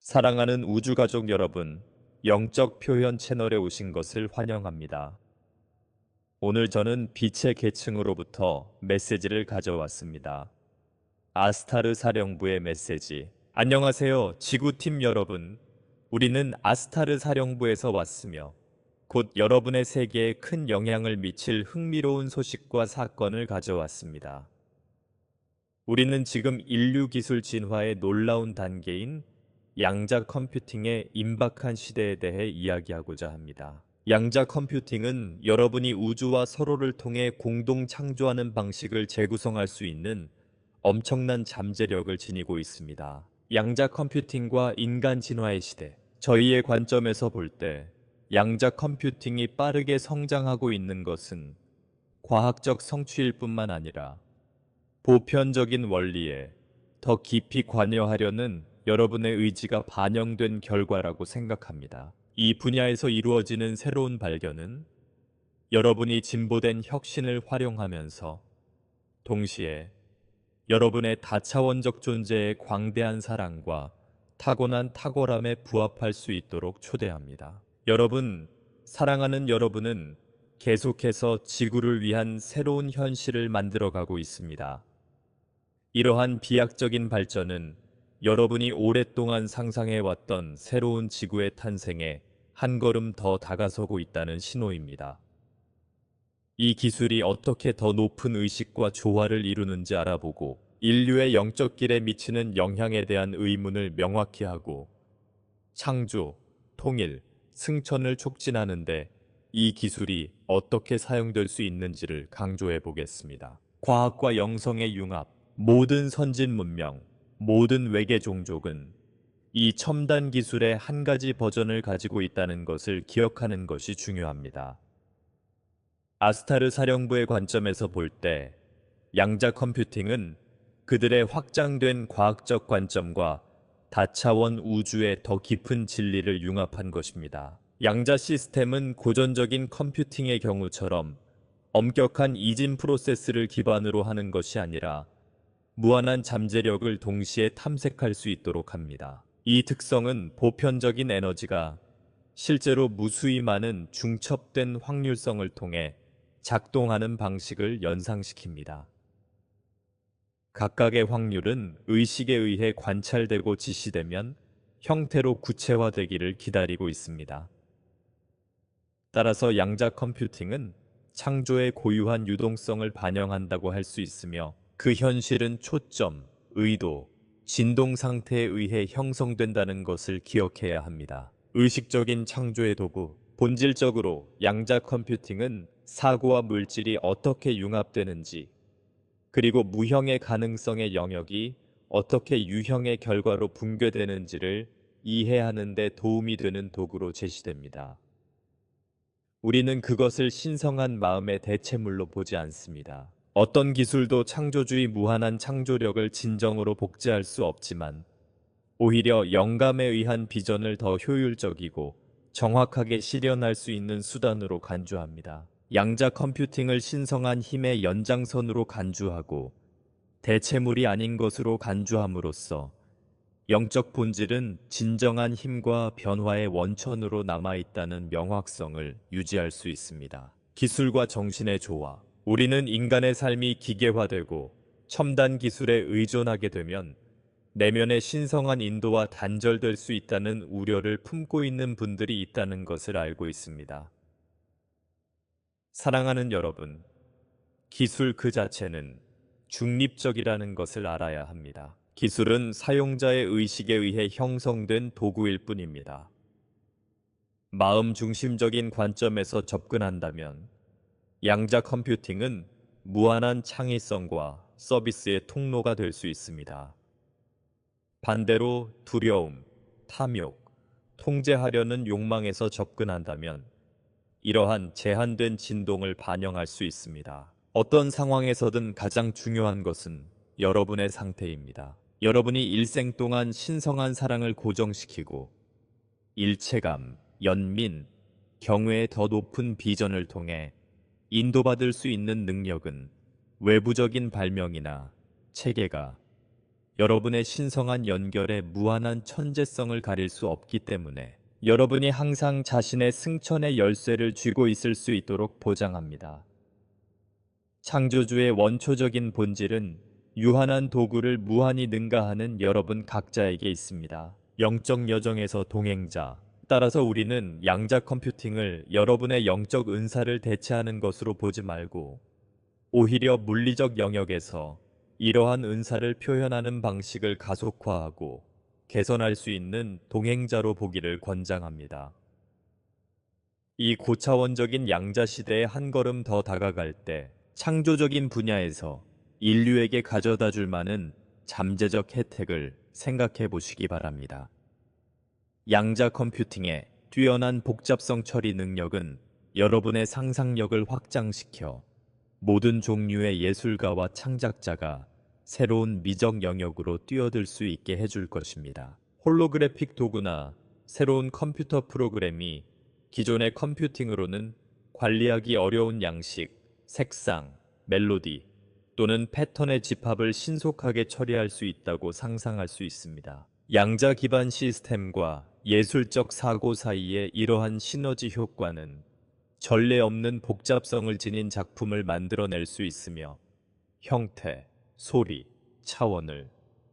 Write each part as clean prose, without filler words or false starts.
사랑하는 우주가족 여러분, 영적 표현 채널에 오신 것을 환영합니다. 오늘 저는 빛의 계층으로부터 메시지를 가져왔습니다. 아스타르 사령부의 메시지. 안녕하세요, 지구팀 여러분. 우리는 아스타르 사령부에서 왔으며, 곧 여러분의 세계에 큰 영향을 미칠 흥미로운 소식과 사건을 가져왔습니다. 우리는 지금 인류 기술 진화의 놀라운 단계인 양자 컴퓨팅의 임박한 시대에 대해 이야기하고자 합니다. 양자 컴퓨팅은 여러분이 우주와 서로를 통해 공동 창조하는 방식을 재구성할 수 있는 엄청난 잠재력을 지니고 있습니다. 양자 컴퓨팅과 인간 진화의 시대. 저희의 관점에서 볼 때 양자 컴퓨팅이 빠르게 성장하고 있는 것은 과학적 성취일 뿐만 아니라 보편적인 원리에 더 깊이 관여하려는 여러분의 의지가 반영된 결과라고 생각합니다. 이 분야에서 이루어지는 새로운 발견은 여러분이 진보된 혁신을 활용하면서 동시에 여러분의 다차원적 존재의 광대한 사랑과 타고난 탁월함에 부합할 수 있도록 초대합니다. 여러분, 사랑하는 여러분은 계속해서 지구를 위한 새로운 현실을 만들어가고 있습니다. 이러한 비약적인 발전은 여러분이 오랫동안 상상해왔던 새로운 지구의 탄생에 한 걸음 더 다가서고 있다는 신호입니다. 이 기술이 어떻게 더 높은 의식과 조화를 이루는지 알아보고 인류의 영적 길에 미치는 영향에 대한 의문을 명확히 하고 창조, 통일, 승천을 촉진하는데 이 기술이 어떻게 사용될 수 있는지를 강조해 보겠습니다. 과학과 영성의 융합. 모든 선진 문명, 모든 외계 종족은 이 첨단 기술의 한 가지 버전을 가지고 있다는 것을 기억하는 것이 중요합니다. 아스타르 사령부의 관점에서 볼 때 양자 컴퓨팅은 그들의 확장된 과학적 관점과 다차원 우주의 더 깊은 진리를 융합한 것입니다. 양자 시스템은 고전적인 컴퓨팅의 경우처럼 엄격한 이진 프로세스를 기반으로 하는 것이 아니라 무한한 잠재력을 동시에 탐색할 수 있도록 합니다. 이 특성은 보편적인 에너지가 실제로 무수히 많은 중첩된 확률성을 통해 작동하는 방식을 연상시킵니다. 각각의 확률은 의식에 의해 관찰되고 지시되면 형태로 구체화되기를 기다리고 있습니다. 따라서 양자 컴퓨팅은 창조의 고유한 유동성을 반영한다고 할 수 있으며 그 현실은 초점, 의도, 진동 상태에 의해 형성된다는 것을 기억해야 합니다. 의식적인 창조의 도구. 본질적으로 양자 컴퓨팅은 사고와 물질이 어떻게 융합되는지, 그리고 무형의 가능성의 영역이 어떻게 유형의 결과로 붕괴되는지를 이해하는 데 도움이 되는 도구로 제시됩니다. 우리는 그것을 신성한 마음의 대체물로 보지 않습니다. 어떤 기술도 창조주의 무한한 창조력을 진정으로 복제할 수 없지만 오히려 영감에 의한 비전을 더 효율적이고 정확하게 실현할 수 있는 수단으로 간주합니다. 양자 컴퓨팅을 신성한 힘의 연장선으로 간주하고 대체물이 아닌 것으로 간주함으로써 영적 본질은 진정한 힘과 변화의 원천으로 남아있다는 명확성을 유지할 수 있습니다. 기술과 정신의 조화. 우리는 인간의 삶이 기계화되고 첨단 기술에 의존하게 되면 내면의 신성한 인도와 단절될 수 있다는 우려를 품고 있는 분들이 있다는 것을 알고 있습니다. 사랑하는 여러분, 기술 그 자체는 중립적이라는 것을 알아야 합니다. 기술은 사용자의 의식에 의해 형성된 도구일 뿐입니다. 마음 중심적인 관점에서 접근한다면 양자 컴퓨팅은 무한한 창의성과 서비스의 통로가 될 수 있습니다. 반대로 두려움, 탐욕, 통제하려는 욕망에서 접근한다면 이러한 제한된 진동을 반영할 수 있습니다. 어떤 상황에서든 가장 중요한 것은 여러분의 상태입니다. 여러분이 일생 동안 신성한 사랑을 고정시키고 일체감, 연민, 경외의 더 높은 비전을 통해 인도받을 수 있는 능력은 외부적인 발명이나 체계가 여러분의 신성한 연결에 무한한 천재성을 가릴 수 없기 때문에 여러분이 항상 자신의 승천의 열쇠를 쥐고 있을 수 있도록 보장합니다. 창조주의 원초적인 본질은 유한한 도구를 무한히 능가하는 여러분 각자에게 있습니다. 영적 여정에서 동행자. 따라서 우리는 양자 컴퓨팅을 여러분의 영적 은사를 대체하는 것으로 보지 말고 오히려 물리적 영역에서 이러한 은사를 표현하는 방식을 가속화하고 개선할 수 있는 동행자로 보기를 권장합니다. 이 고차원적인 양자 시대에 한 걸음 더 다가갈 때 창조적인 분야에서 인류에게 가져다 줄 만한 잠재적 혜택을 생각해 보시기 바랍니다. 양자 컴퓨팅의 뛰어난 복잡성 처리 능력은 여러분의 상상력을 확장시켜 모든 종류의 예술가와 창작자가 새로운 미적 영역으로 뛰어들 수 있게 해줄 것입니다. 홀로그래픽 도구나 새로운 컴퓨터 프로그램이 기존의 컴퓨팅으로는 관리하기 어려운 양식, 색상, 멜로디 또는 패턴의 집합을 신속하게 처리할 수 있다고 상상할 수 있습니다. 양자 기반 시스템과 예술적 사고 사이의 이러한 시너지 효과는 전례 없는 복잡성을 지닌 작품을 만들어낼 수 있으며 형태, 소리, 차원을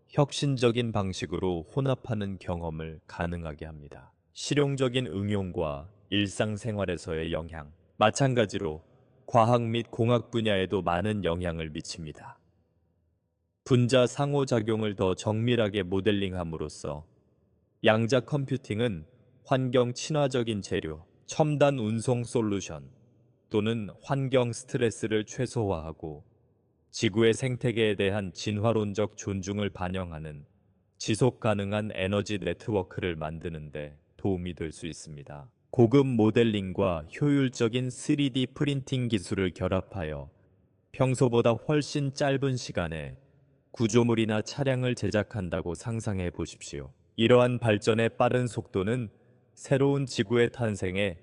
혁신적인 방식으로 혼합하는 경험을 가능하게 합니다. 실용적인 응용과 일상생활에서의 영향, 마찬가지로 과학 및 공학 분야에도 많은 영향을 미칩니다. 분자 상호작용을 더 정밀하게 모델링함으로써 양자 컴퓨팅은 환경 친화적인 재료, 첨단 운송 솔루션 또는 환경 스트레스를 최소화하고 지구의 생태계에 대한 진화론적 존중을 반영하는 지속 가능한 에너지 네트워크를 만드는 데 도움이 될 수 있습니다. 고급 모델링과 효율적인 3D 프린팅 기술을 결합하여 평소보다 훨씬 짧은 시간에 구조물이나 차량을 제작한다고 상상해 보십시오. 이러한 발전의 빠른 속도는 새로운 지구의 탄생에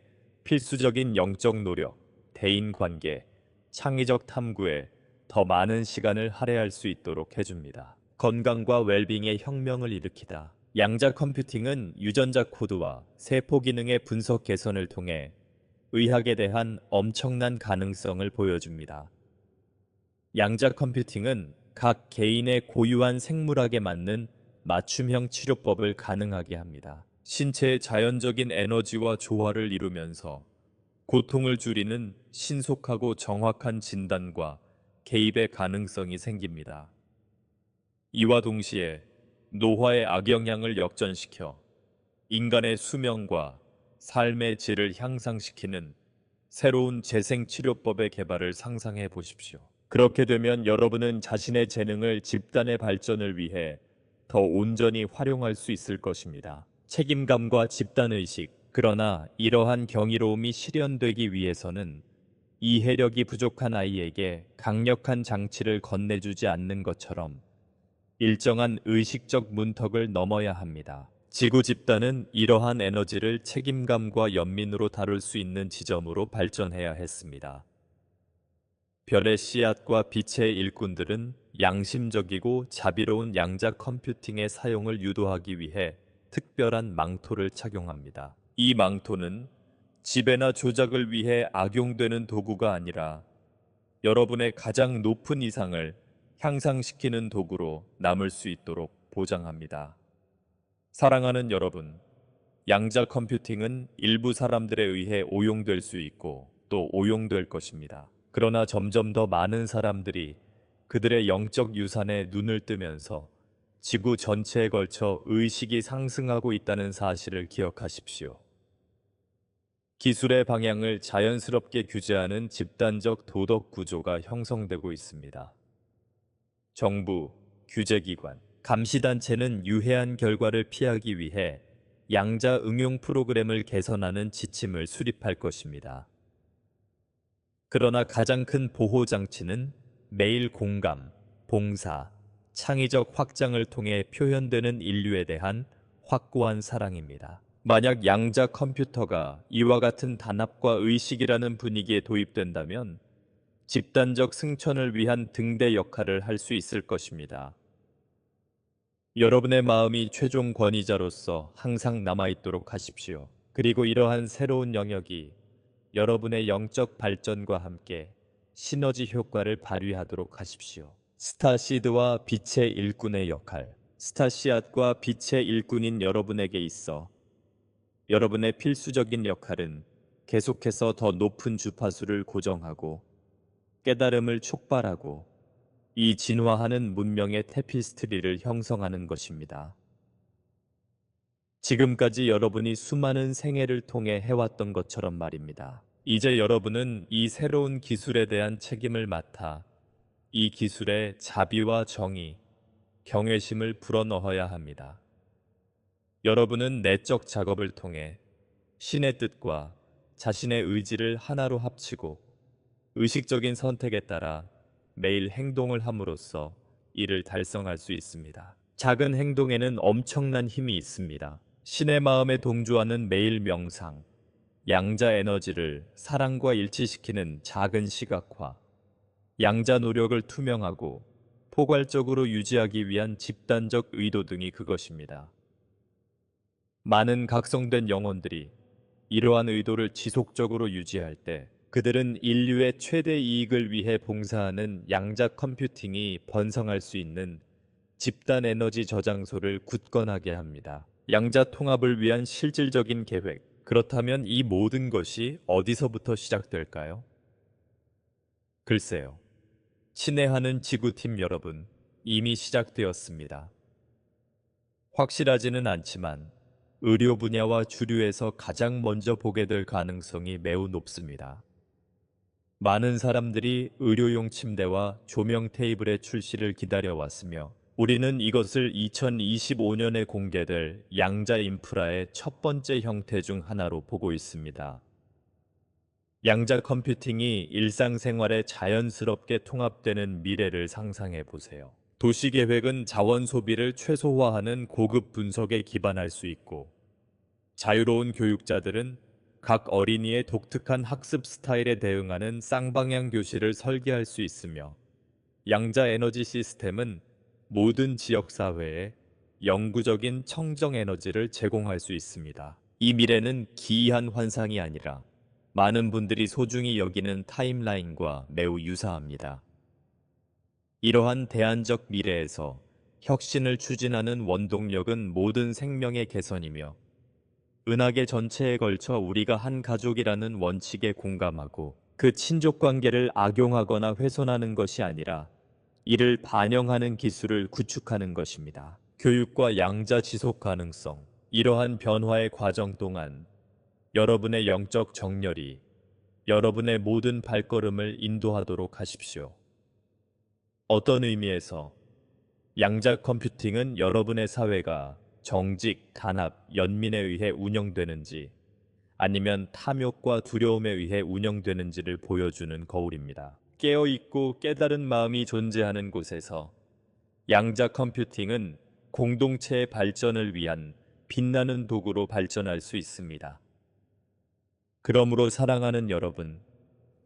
필수적인 영적 노력, 대인관계, 창의적 탐구에 더 많은 시간을 할애할 수 있도록 해줍니다. 건강과 웰빙의 혁명을 일으키다. 양자 컴퓨팅은 유전자 코드와 세포 기능의 분석 개선을 통해 의학에 대한 엄청난 가능성을 보여줍니다. 양자 컴퓨팅은 각 개인의 고유한 생물학에 맞는 맞춤형 치료법을 가능하게 합니다. 신체의 자연적인 에너지와 조화를 이루면서 고통을 줄이는 신속하고 정확한 진단과 개입의 가능성이 생깁니다. 이와 동시에 노화의 악영향을 역전시켜 인간의 수명과 삶의 질을 향상시키는 새로운 재생치료법의 개발을 상상해 보십시오. 그렇게 되면 여러분은 자신의 재능을 집단의 발전을 위해 더 온전히 활용할 수 있을 것입니다. 책임감과 집단의식. 그러나 이러한 경이로움이 실현되기 위해서는 이해력이 부족한 아이에게 강력한 장치를 건네주지 않는 것처럼 일정한 의식적 문턱을 넘어야 합니다. 지구 집단은 이러한 에너지를 책임감과 연민으로 다룰 수 있는 지점으로 발전해야 했습니다. 별의 씨앗과 빛의 일꾼들은 양심적이고 자비로운 양자 컴퓨팅의 사용을 유도하기 위해 특별한 망토를 착용합니다. 이 망토는 지배나 조작을 위해 악용되는 도구가 아니라 여러분의 가장 높은 이상을 향상시키는 도구로 남을 수 있도록 보장합니다. 사랑하는 여러분, 양자 컴퓨팅은 일부 사람들에 의해 오용될 수 있고 또 오용될 것입니다. 그러나 점점 더 많은 사람들이 그들의 영적 유산에 눈을 뜨면서 지구 전체에 걸쳐 의식이 상승하고 있다는 사실을 기억하십시오. 기술의 방향을 자연스럽게 규제하는 집단적 도덕 구조가 형성되고 있습니다. 정부, 규제기관, 감시단체는 유해한 결과를 피하기 위해 양자 응용 프로그램을 개선하는 지침을 수립할 것입니다. 그러나 가장 큰 보호 장치는 매일 공감, 봉사, 창의적 확장을 통해 표현되는 인류에 대한 확고한 사랑입니다. 만약 양자 컴퓨터가 이와 같은 단합과 의식이라는 분위기에 도입된다면 집단적 승천을 위한 등대 역할을 할 수 있을 것입니다. 여러분의 마음이 최종 권위자로서 항상 남아있도록 하십시오. 그리고 이러한 새로운 영역이 여러분의 영적 발전과 함께 시너지 효과를 발휘하도록 하십시오. 스타시드와 빛의 일꾼의 역할. 스타씨앗과 빛의 일꾼인 여러분에게 있어 여러분의 필수적인 역할은 계속해서 더 높은 주파수를 고정하고 깨달음을 촉발하고 이 진화하는 문명의 테피스트리를 형성하는 것입니다. 지금까지 여러분이 수많은 생애를 통해 해왔던 것처럼 말입니다. 이제 여러분은 이 새로운 기술에 대한 책임을 맡아 이 기술에 자비와 정의, 경외심을 불어넣어야 합니다. 여러분은 내적 작업을 통해 신의 뜻과 자신의 의지를 하나로 합치고 의식적인 선택에 따라 매일 행동을 함으로써 이를 달성할 수 있습니다. 작은 행동에는 엄청난 힘이 있습니다. 신의 마음에 동조하는 매일 명상, 양자 에너지를 사랑과 일치시키는 작은 시각화, 양자 노력을 투명하고 포괄적으로 유지하기 위한 집단적 의도 등이 그것입니다. 많은 각성된 영혼들이 이러한 의도를 지속적으로 유지할 때 그들은 인류의 최대 이익을 위해 봉사하는 양자 컴퓨팅이 번성할 수 있는 집단 에너지 저장소를 굳건하게 합니다. 양자 통합을 위한 실질적인 계획. 그렇다면 이 모든 것이 어디서부터 시작될까요? 글쎄요. 친애하는 지구팀 여러분, 이미 시작되었습니다. 확실하지는 않지만 의료 분야와 주류에서 가장 먼저 보게 될 가능성이 매우 높습니다. 많은 사람들이 의료용 침대와 조명 테이블의 출시를 기다려왔으며 우리는 이것을 2025년에 공개될 양자 인프라의 첫 번째 형태 중 하나로 보고 있습니다. 양자 컴퓨팅이 일상생활에 자연스럽게 통합되는 미래를 상상해 보세요. 도시계획은 자원 소비를 최소화하는 고급 분석에 기반할 수 있고, 자유로운 교육자들은 각 어린이의 독특한 학습 스타일에 대응하는 쌍방향 교실을 설계할 수 있으며, 양자 에너지 시스템은 모든 지역사회에 영구적인 청정 에너지를 제공할 수 있습니다. 이 미래는 기이한 환상이 아니라 많은 분들이 소중히 여기는 타임라인과 매우 유사합니다. 이러한 대안적 미래에서 혁신을 추진하는 원동력은 모든 생명의 개선이며 은하계 전체에 걸쳐 우리가 한 가족이라는 원칙에 공감하고 그 친족 관계를 악용하거나 훼손하는 것이 아니라 이를 반영하는 기술을 구축하는 것입니다. 교육과 양자 지속 가능성. 이러한 변화의 과정 동안 여러분의 영적 정렬이 여러분의 모든 발걸음을 인도하도록 하십시오. 어떤 의미에서 양자 컴퓨팅은 여러분의 사회가 정직, 단합, 연민에 의해 운영되는지 아니면 탐욕과 두려움에 의해 운영되는지를 보여주는 거울입니다. 깨어있고 깨달은 마음이 존재하는 곳에서 양자 컴퓨팅은 공동체의 발전을 위한 빛나는 도구로 발전할 수 있습니다. 그러므로 사랑하는 여러분,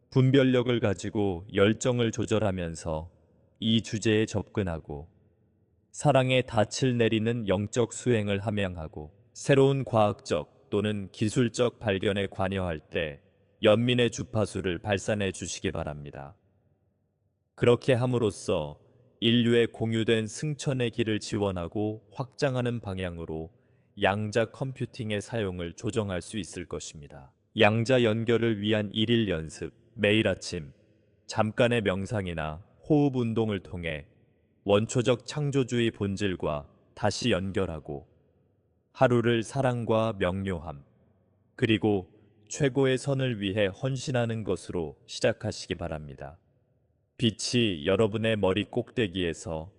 분별력을 가지고 열정을 조절하면서 이 주제에 접근하고 사랑의 닻을 내리는 영적 수행을 함양하고 새로운 과학적 또는 기술적 발견에 관여할 때 연민의 주파수를 발산해 주시기 바랍니다. 그렇게 함으로써 인류의 공유된 승천의 길을 지원하고 확장하는 방향으로 양자 컴퓨팅의 사용을 조정할 수 있을 것입니다. 양자 연결을 위한 일일 연습, 매일 아침 잠깐의 명상이나 호흡 운동을 통해 원초적 창조주의 본질과 다시 연결하고 하루를 사랑과 명료함, 그리고 최고의 선을 위해 헌신하는 것으로 시작하시기 바랍니다. 빛이 여러분의 머리 꼭대기에서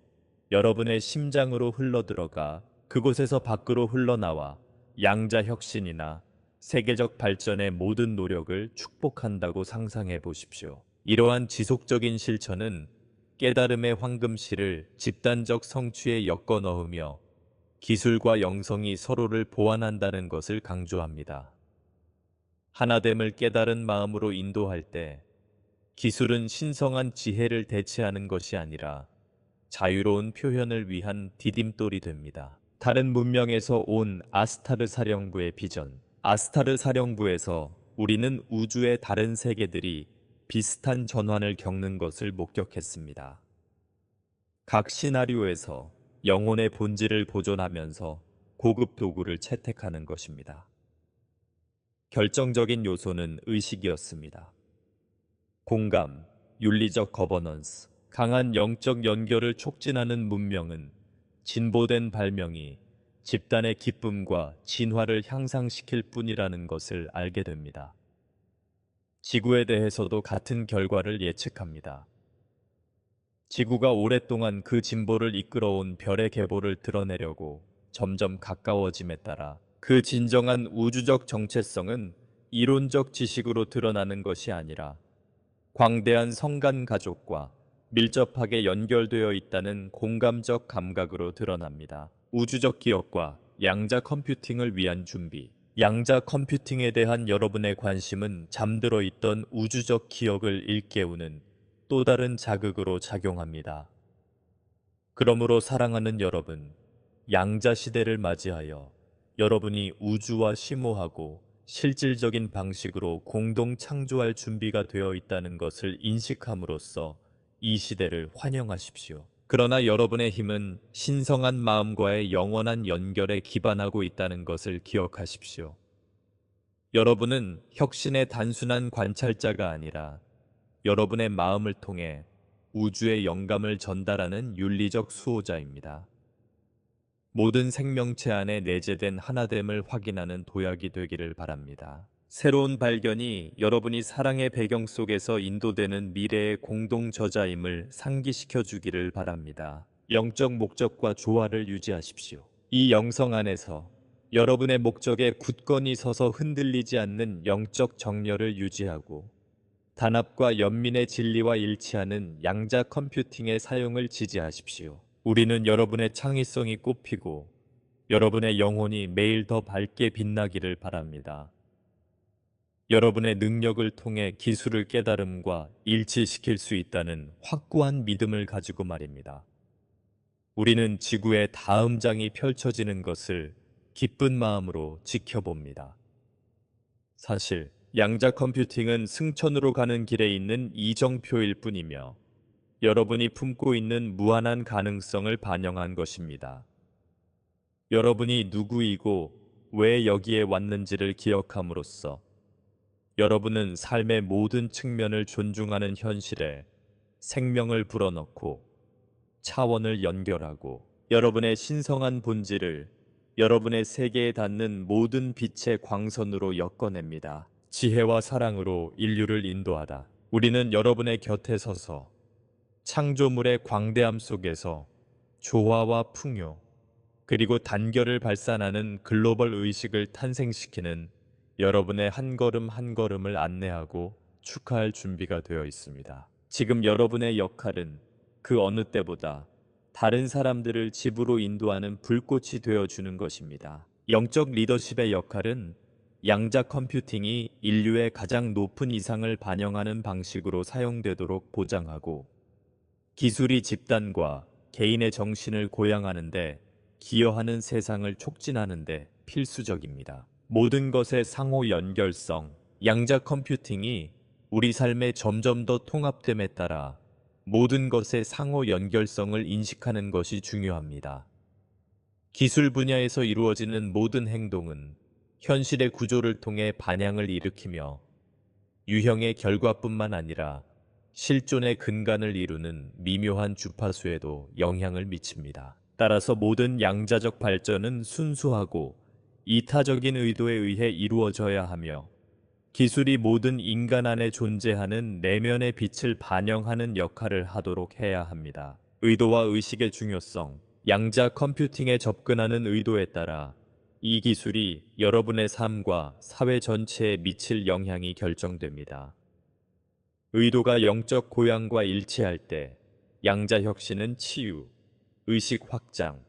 여러분의 심장으로 흘러들어가 그곳에서 밖으로 흘러나와 양자 혁신이나 세계적 발전의 모든 노력을 축복한다고 상상해 보십시오. 이러한 지속적인 실천은 깨달음의 황금실을 집단적 성취에 엮어 넣으며 기술과 영성이 서로를 보완한다는 것을 강조합니다. 하나됨을 깨달은 마음으로 인도할 때 기술은 신성한 지혜를 대체하는 것이 아니라 자유로운 표현을 위한 디딤돌이 됩니다. 다른 문명에서 온 아스타르 사령부의 비전. 아스타르 사령부에서 우리는 우주의 다른 세계들이 비슷한 전환을 겪는 것을 목격했습니다. 각 시나리오에서 영혼의 본질을 보존하면서 고급 도구를 채택하는 것입니다. 결정적인 요소는 의식이었습니다. 공감, 윤리적 거버넌스, 강한 영적 연결을 촉진하는 문명은 진보된 발명이 집단의 기쁨과 진화를 향상시킬 뿐이라는 것을 알게 됩니다. 지구에 대해서도 같은 결과를 예측합니다. 지구가 오랫동안 그 진보를 이끌어온 별의 계보를 드러내려고 점점 가까워짐에 따라 그 진정한 우주적 정체성은 이론적 지식으로 드러나는 것이 아니라 광대한 성간 가족과 밀접하게 연결되어 있다는 공감적 감각으로 드러납니다. 우주적 기억과 양자 컴퓨팅을 위한 준비. 양자 컴퓨팅에 대한 여러분의 관심은 잠들어 있던 우주적 기억을 일깨우는 또 다른 자극으로 작용합니다. 그러므로 사랑하는 여러분, 양자 시대를 맞이하여 여러분이 우주와 심오하고 실질적인 방식으로 공동 창조할 준비가 되어 있다는 것을 인식함으로써 이 시대를 환영하십시오. 그러나 여러분의 힘은 신성한 마음과의 영원한 연결에 기반하고 있다는 것을 기억하십시오. 여러분은 혁신의 단순한 관찰자가 아니라 여러분의 마음을 통해 우주의 영감을 전달하는 윤리적 수호자입니다. 모든 생명체 안에 내재된 하나됨을 확인하는 도약이 되기를 바랍니다. 새로운 발견이 여러분이 사랑의 배경 속에서 인도되는 미래의 공동 저자임을 상기시켜 주기를 바랍니다. 영적 목적과 조화를 유지하십시오. 이 영성 안에서 여러분의 목적에 굳건히 서서 흔들리지 않는 영적 정렬을 유지하고 단합과 연민의 진리와 일치하는 양자 컴퓨팅의 사용을 지지하십시오. 우리는 여러분의 창의성이 꽃피고 여러분의 영혼이 매일 더 밝게 빛나기를 바랍니다. 여러분의 능력을 통해 기술을 깨달음과 일치시킬 수 있다는 확고한 믿음을 가지고 말입니다. 우리는 지구의 다음 장이 펼쳐지는 것을 기쁜 마음으로 지켜봅니다. 사실 양자 컴퓨팅은 승천으로 가는 길에 있는 이정표일 뿐이며 여러분이 품고 있는 무한한 가능성을 반영한 것입니다. 여러분이 누구이고 왜 여기에 왔는지를 기억함으로써 여러분은 삶의 모든 측면을 존중하는 현실에 생명을 불어넣고 차원을 연결하고 여러분의 신성한 본질을 여러분의 세계에 닿는 모든 빛의 광선으로 엮어냅니다. 지혜와 사랑으로 인류를 인도하다. 우리는 여러분의 곁에 서서 창조물의 광대함 속에서 조화와 풍요, 그리고 단결을 발산하는 글로벌 의식을 탄생시키는 여러분의 한 걸음 한 걸음을 안내하고 축하할 준비가 되어 있습니다. 지금 여러분의 역할은 그 어느 때보다 다른 사람들을 집으로 인도하는 불꽃이 되어주는 것입니다. 영적 리더십의 역할은 양자 컴퓨팅이 인류의 가장 높은 이상을 반영하는 방식으로 사용되도록 보장하고 기술이 집단과 개인의 정신을 고양하는데 기여하는 세상을 촉진하는데 필수적입니다. 모든 것의 상호 연결성, 양자 컴퓨팅이 우리 삶에 점점 더 통합됨에 따라 모든 것의 상호 연결성을 인식하는 것이 중요합니다. 기술 분야에서 이루어지는 모든 행동은 현실의 구조를 통해 반향을 일으키며 유형의 결과뿐만 아니라 실존의 근간을 이루는 미묘한 주파수에도 영향을 미칩니다. 따라서 모든 양자적 발전은 순수하고 이타적인 의도에 의해 이루어져야 하며 기술이 모든 인간 안에 존재하는 내면의 빛을 반영하는 역할을 하도록 해야 합니다. 의도와 의식의 중요성, 양자 컴퓨팅에 접근하는 의도에 따라 이 기술이 여러분의 삶과 사회 전체에 미칠 영향이 결정됩니다. 의도가 영적 고향과 일치할 때 양자 혁신은 치유, 의식 확장,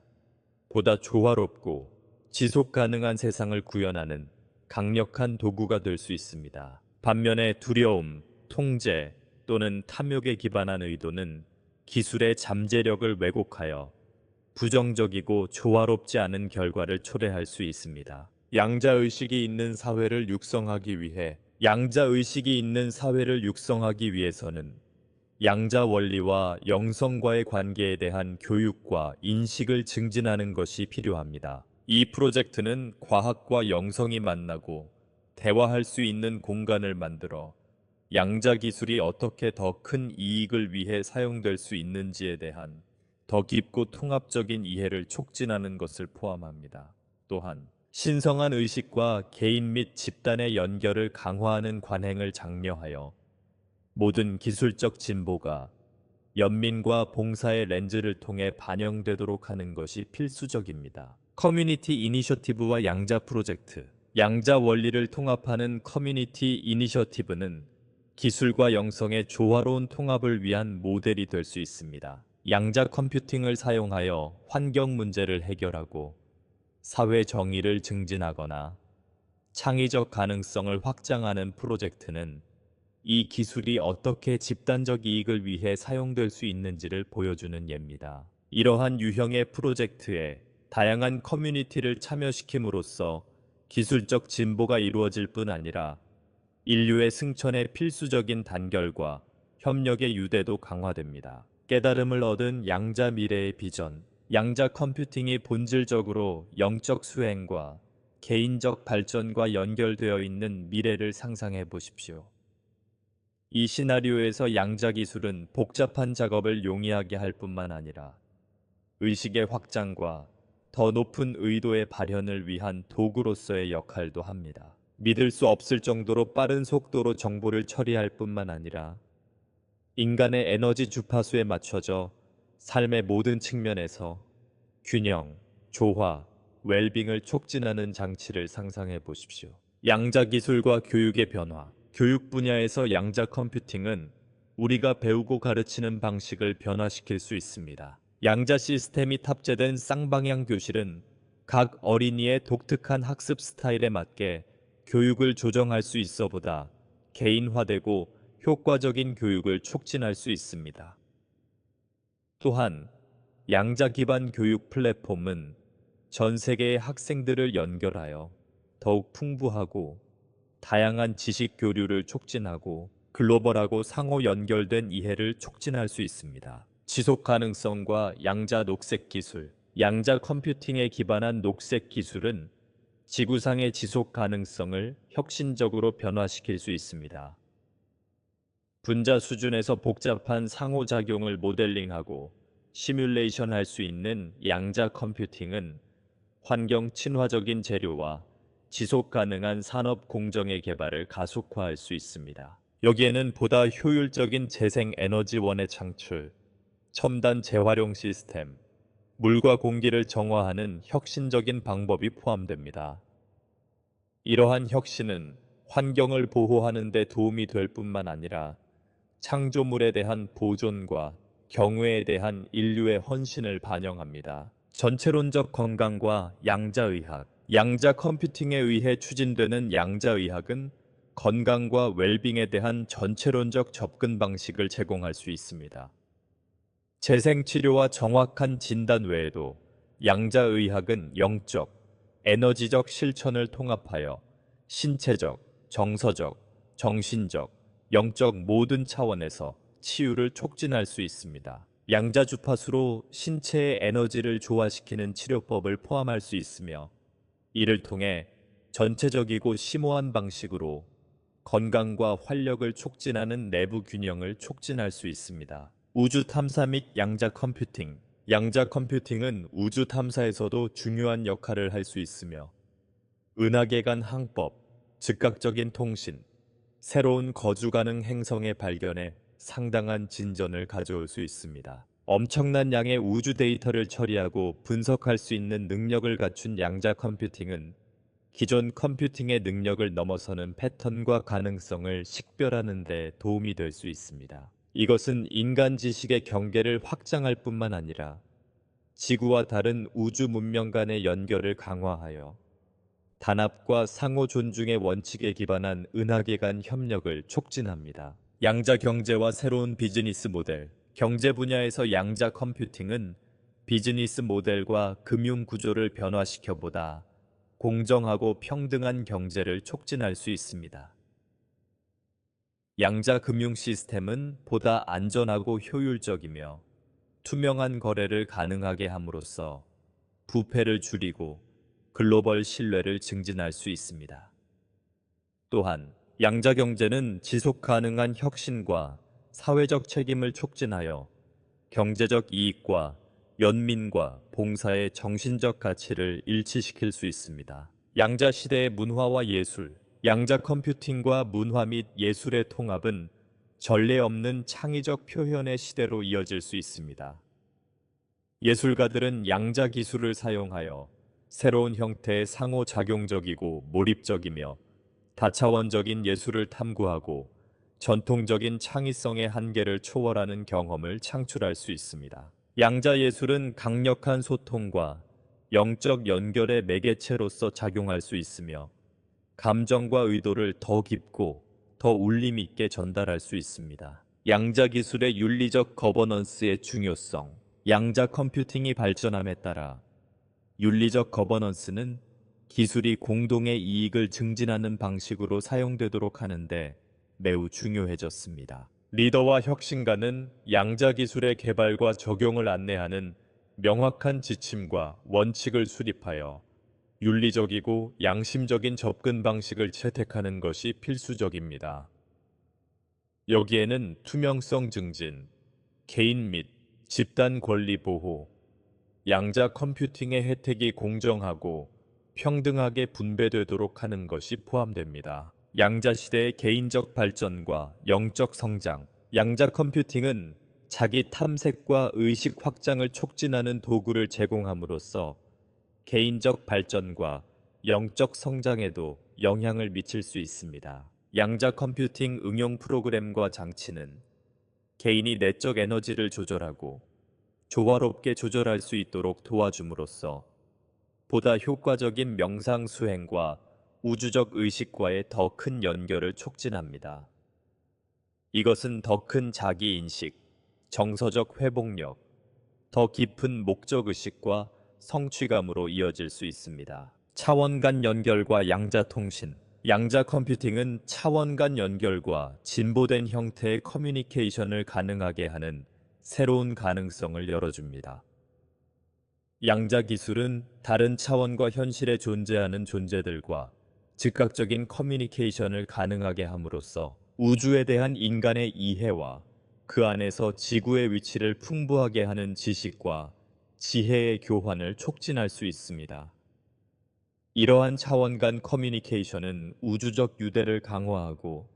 보다 조화롭고 지속 가능한 세상을 구현하는 강력한 도구가 될 수 있습니다. 반면에 두려움, 통제 또는 탐욕에 기반한 의도는 기술의 잠재력을 왜곡하여 부정적이고 조화롭지 않은 결과를 초래할 수 있습니다. 양자의식이 있는 사회를 육성하기 위해서는 양자 원리와 영성과의 관계에 대한 교육과 인식을 증진하는 것이 필요합니다. 이 프로젝트는 과학과 영성이 만나고 대화할 수 있는 공간을 만들어 양자 기술이 어떻게 더 큰 이익을 위해 사용될 수 있는지에 대한 더 깊고 통합적인 이해를 촉진하는 것을 포함합니다. 또한 신성한 의식과 개인 및 집단의 연결을 강화하는 관행을 장려하여 모든 기술적 진보가 연민과 봉사의 렌즈를 통해 반영되도록 하는 것이 필수적입니다. 커뮤니티 이니셔티브와 양자 프로젝트. 양자 원리를 통합하는 커뮤니티 이니셔티브는 기술과 영성의 조화로운 통합을 위한 모델이 될 수 있습니다. 양자 컴퓨팅을 사용하여 환경 문제를 해결하고 사회 정의를 증진하거나 창의적 가능성을 확장하는 프로젝트는 이 기술이 어떻게 집단적 이익을 위해 사용될 수 있는지를 보여주는 예입니다. 이러한 유형의 프로젝트에 다양한 커뮤니티를 참여시킴으로써 기술적 진보가 이루어질 뿐 아니라 인류의 승천의 필수적인 단결과 협력의 유대도 강화됩니다. 깨달음을 얻은 양자 미래의 비전. 양자 컴퓨팅이 본질적으로 영적 수행과 개인적 발전과 연결되어 있는 미래를 상상해 보십시오. 이 시나리오에서 양자 기술은 복잡한 작업을 용이하게 할 뿐만 아니라 의식의 확장과 더 높은 의도의 발현을 위한 도구로서의 역할도 합니다. 믿을 수 없을 정도로 빠른 속도로 정보를 처리할 뿐만 아니라 인간의 에너지 주파수에 맞춰져 삶의 모든 측면에서 균형, 조화, 웰빙을 촉진하는 장치를 상상해 보십시오. 양자 기술과 교육의 변화. 교육 분야에서 양자 컴퓨팅은 우리가 배우고 가르치는 방식을 변화시킬 수 있습니다. 양자 시스템이 탑재된 쌍방향 교실은 각 어린이의 독특한 학습 스타일에 맞게 교육을 조정할 수 있어 보다 개인화되고 효과적인 교육을 촉진할 수 있습니다. 또한 양자 기반 교육 플랫폼은 전 세계의 학생들을 연결하여 더욱 풍부하고 다양한 지식 교류를 촉진하고 글로벌하고 상호 연결된 이해를 촉진할 수 있습니다. 지속 가능성과 양자 녹색 기술. 양자 컴퓨팅에 기반한 녹색 기술은 지구상의 지속 가능성을 혁신적으로 변화시킬 수 있습니다. 분자 수준에서 복잡한 상호작용을 모델링하고 시뮬레이션 할 수 있는 양자 컴퓨팅은 환경 친화적인 재료와 지속 가능한 산업 공정의 개발을 가속화할 수 있습니다. 여기에는 보다 효율적인 재생 에너지원의 창출, 첨단 재활용 시스템, 물과 공기를 정화하는 혁신적인 방법이 포함됩니다. 이러한 혁신은 환경을 보호하는 데 도움이 될 뿐만 아니라 창조물에 대한 보존과 경외에 대한 인류의 헌신을 반영합니다. 전체론적 건강과 양자의학. 양자 컴퓨팅에 의해 추진되는 양자의학은 건강과 웰빙에 대한 전체론적 접근 방식을 제공할 수 있습니다. 재생치료와 정확한 진단 외에도 양자의학은 영적, 에너지적 실천을 통합하여 신체적, 정서적, 정신적, 영적 모든 차원에서 치유를 촉진할 수 있습니다. 양자 주파수로 신체의 에너지를 조화시키는 치료법을 포함할 수 있으며 이를 통해 전체적이고 심오한 방식으로 건강과 활력을 촉진하는 내부 균형을 촉진할 수 있습니다. 우주 탐사 및 양자 컴퓨팅. 양자 컴퓨팅은 우주 탐사에서도 중요한 역할을 할 수 있으며 은하계 간 항법, 즉각적인 통신, 새로운 거주 가능 행성의 발견에 상당한 진전을 가져올 수 있습니다. 엄청난 양의 우주 데이터를 처리하고 분석할 수 있는 능력을 갖춘 양자 컴퓨팅은 기존 컴퓨팅의 능력을 넘어서는 패턴과 가능성을 식별하는 데 도움이 될 수 있습니다. 이것은 인간 지식의 경계를 확장할 뿐만 아니라 지구와 다른 우주 문명 간의 연결을 강화하여 단합과 상호 존중의 원칙에 기반한 은하계 간 협력을 촉진합니다. 양자 경제와 새로운 비즈니스 모델. 경제 분야에서 양자 컴퓨팅은 비즈니스 모델과 금융 구조를 변화시켜보다 공정하고 평등한 경제를 촉진할 수 있습니다. 양자 금융 시스템은 보다 안전하고 효율적이며 투명한 거래를 가능하게 함으로써 부패를 줄이고 글로벌 신뢰를 증진할 수 있습니다. 또한 양자 경제는 지속 가능한 혁신과 사회적 책임을 촉진하여 경제적 이익과 연민과 봉사의 정신적 가치를 일치시킬 수 있습니다. 양자 시대의 문화와 예술, 양자 컴퓨팅과 문화 및 예술의 통합은 전례 없는 창의적 표현의 시대로 이어질 수 있습니다. 예술가들은 양자 기술을 사용하여 새로운 형태의 상호작용적이고 몰입적이며 다차원적인 예술을 탐구하고 전통적인 창의성의 한계를 초월하는 경험을 창출할 수 있습니다. 양자 예술은 강력한 소통과 영적 연결의 매개체로서 작용할 수 있으며 감정과 의도를 더 깊고 더 울림 있게 전달할 수 있습니다. 양자 기술의 윤리적 거버넌스의 중요성. 양자 컴퓨팅이 발전함에 따라 윤리적 거버넌스는 기술이 공동의 이익을 증진하는 방식으로 사용되도록 하는데 매우 중요해졌습니다. 리더와 혁신가는 양자 기술의 개발과 적용을 안내하는 명확한 지침과 원칙을 수립하여 윤리적이고 양심적인 접근 방식을 채택하는 것이 필수적입니다. 여기에는 투명성 증진, 개인 및 집단 권리 보호, 양자 컴퓨팅의 혜택이 공정하고 평등하게 분배되도록 하는 것이 포함됩니다. 양자 시대의 개인적 발전과 영적 성장. 양자 컴퓨팅은 자기 탐색과 의식 확장을 촉진하는 도구를 제공함으로써 개인적 발전과 영적 성장에도 영향을 미칠 수 있습니다. 양자 컴퓨팅 응용 프로그램과 장치는 개인이 내적 에너지를 조절하고 조화롭게 조절할 수 있도록 도와줌으로써 보다 효과적인 명상 수행과 우주적 의식과의 더 큰 연결을 촉진합니다. 이것은 더 큰 자기인식, 정서적 회복력, 더 깊은 목적 의식과 성취감으로 이어질 수 있습니다. 차원 간 연결과 양자 통신. 양자 컴퓨팅은 차원 간 연결과 진보된 형태의 커뮤니케이션을 가능하게 하는 새로운 가능성을 열어줍니다. 양자 기술은 다른 차원과 현실에 존재하는 존재들과 즉각적인 커뮤니케이션을 가능하게 함으로써 우주에 대한 인간의 이해와 그 안에서 지구의 위치를 풍부하게 하는 지식과 지혜의 교환을 촉진할 수 있습니다. 이러한 차원 간 커뮤니케이션은 우주적 유대를 강화하고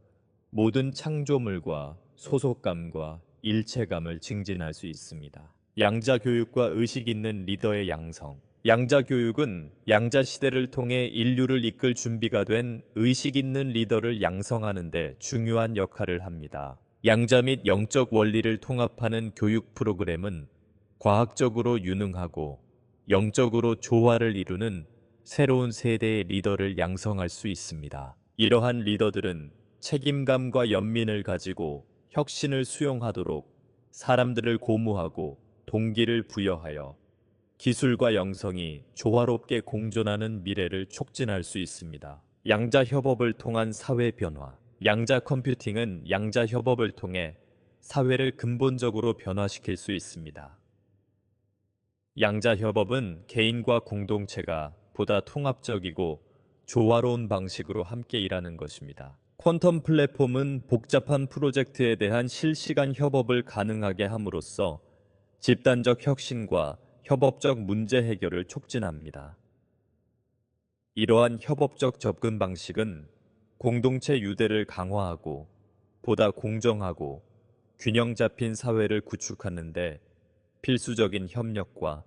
모든 창조물과 소속감과 일체감을 증진할 수 있습니다. 양자 교육과 의식 있는 리더의 양성. 양자 교육은 양자 시대를 통해 인류를 이끌 준비가 된 의식 있는 리더를 양성하는 데 중요한 역할을 합니다. 양자 및 영적 원리를 통합하는 교육 프로그램은 과학적으로 유능하고 영적으로 조화를 이루는 새로운 세대의 리더를 양성할 수 있습니다. 이러한 리더들은 책임감과 연민을 가지고 혁신을 수용하도록 사람들을 고무하고 동기를 부여하여 기술과 영성이 조화롭게 공존하는 미래를 촉진할 수 있습니다. 양자 협업을 통한 사회 변화. 양자 컴퓨팅은 양자 협업을 통해 사회를 근본적으로 변화시킬 수 있습니다. 양자 협업은 개인과 공동체가 보다 통합적이고 조화로운 방식으로 함께 일하는 것입니다. 퀀텀 플랫폼은 복잡한 프로젝트에 대한 실시간 협업을 가능하게 함으로써 집단적 혁신과 협업적 문제 해결을 촉진합니다. 이러한 협업적 접근 방식은 공동체 유대를 강화하고 보다 공정하고 균형 잡힌 사회를 구축하는 데 필수적인 협력과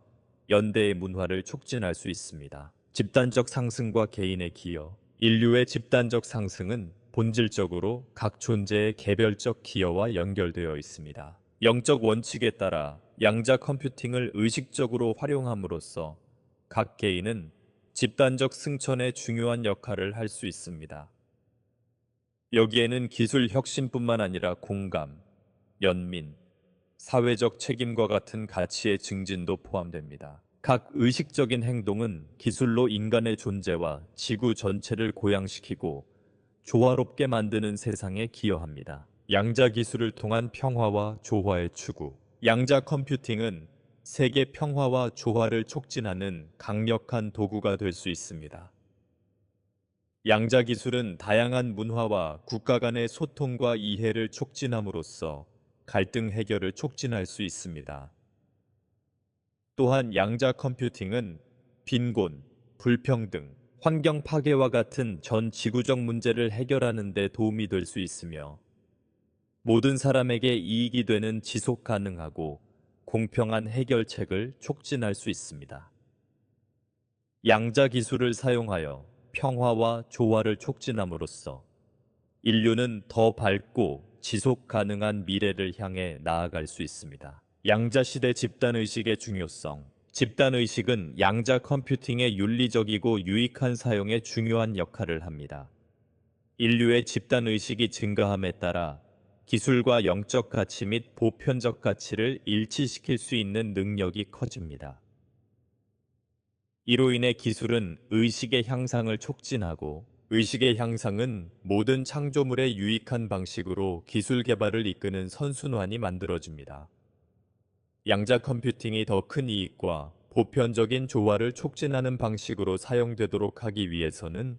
연대의 문화를 촉진할 수 있습니다. 집단적 상승과 개인의 기여. 인류의 집단적 상승은 본질적으로 각 존재의 개별적 기여와 연결되어 있습니다. 영적 원칙에 따라 양자 컴퓨팅을 의식적으로 활용함으로써 각 개인은 집단적 승천에 중요한 역할을 할 수 있습니다. 여기에는 기술 혁신뿐만 아니라 공감, 연민, 사회적 책임과 같은 가치의 증진도 포함됩니다. 각 의식적인 행동은 기술로 인간의 존재와 지구 전체를 고양시키고 조화롭게 만드는 세상에 기여합니다. 양자 기술을 통한 평화와 조화의 추구. 양자 컴퓨팅은 세계 평화와 조화를 촉진하는 강력한 도구가 될 수 있습니다. 양자 기술은 다양한 문화와 국가 간의 소통과 이해를 촉진함으로써 갈등 해결을 촉진할 수 있습니다. 또한 양자 컴퓨팅은 빈곤, 불평등, 환경 파괴와 같은 전 지구적 문제를 해결하는 데 도움이 될 수 있으며 모든 사람에게 이익이 되는 지속 가능하고 공평한 해결책을 촉진할 수 있습니다. 양자 기술을 사용하여 평화와 조화를 촉진함으로써 인류는 더 밝고 지속 가능한 미래를 향해 나아갈 수 있습니다. 양자시대 집단의식의 중요성. 집단의식은 양자 컴퓨팅의 윤리적이고 유익한 사용에 중요한 역할을 합니다. 인류의 집단의식이 증가함에 따라 기술과 영적 가치 및 보편적 가치를 일치시킬 수 있는 능력이 커집니다. 이로 인해 기술은 의식의 향상을 촉진하고 의식의 향상은 모든 창조물의 유익한 방식으로 기술 개발을 이끄는 선순환이 만들어집니다. 양자 컴퓨팅이 더 큰 이익과 보편적인 조화를 촉진하는 방식으로 사용되도록 하기 위해서는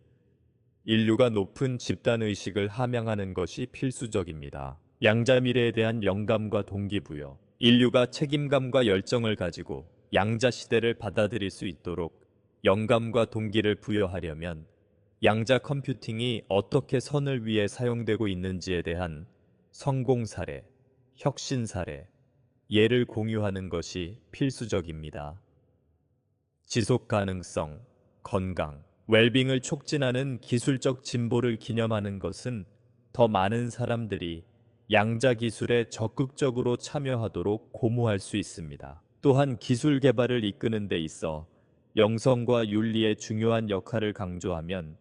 인류가 높은 집단의식을 함양하는 것이 필수적입니다. 양자 미래에 대한 영감과 동기부여. 인류가 책임감과 열정을 가지고 양자 시대를 받아들일 수 있도록 영감과 동기를 부여하려면 양자 컴퓨팅이 어떻게 선을 위해 사용되고 있는지에 대한 성공 사례, 혁신 사례, 예를 공유하는 것이 필수적입니다. 지속 가능성, 건강, 웰빙을 촉진하는 기술적 진보를 기념하는 것은 더 많은 사람들이 양자 기술에 적극적으로 참여하도록 고무할 수 있습니다. 또한 기술 개발을 이끄는 데 있어 영성과 윤리의 중요한 역할을 강조하면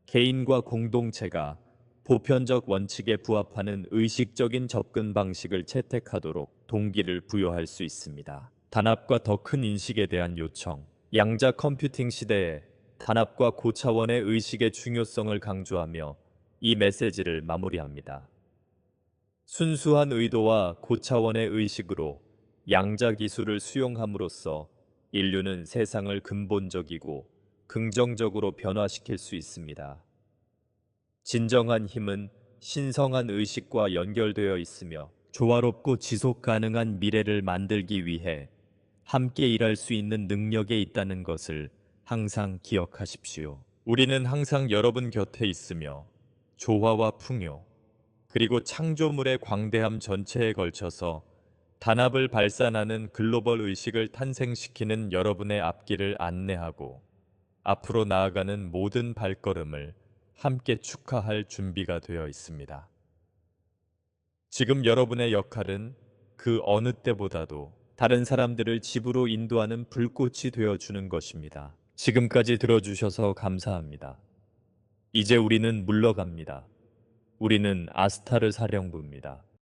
개인과 공동체가 보편적 원칙에 부합하는 의식적인 접근 방식을 채택하도록 동기를 부여할 수 있습니다. 단합과 더 큰 인식에 대한 요청. 양자 컴퓨팅 시대에 단합과 고차원의 의식의 중요성을 강조하며 이 메시지를 마무리합니다. 순수한 의도와 고차원의 의식으로 양자 기술을 수용함으로써 인류는 세상을 근본적이고 긍정적으로 변화시킬 수 있습니다. 진정한 힘은 신성한 의식과 연결되어 있으며 조화롭고 지속 가능한 미래를 만들기 위해 함께 일할 수 있는 능력에 있다는 것을 항상 기억하십시오. 우리는 항상 여러분 곁에 있으며 조화와 풍요, 그리고 창조물의 광대함 전체에 걸쳐서 단합을 발산하는 글로벌 의식을 탄생시키는 여러분의 앞길을 안내하고 앞으로 나아가는 모든 발걸음을 함께 축하할 준비가 되어 있습니다. 지금 여러분의 역할은 그 어느 때보다도 다른 사람들을 집으로 인도하는 불꽃이 되어주는 것입니다. 지금까지 들어주셔서 감사합니다. 이제 우리는 물러갑니다. 우리는 아스타르 사령부입니다.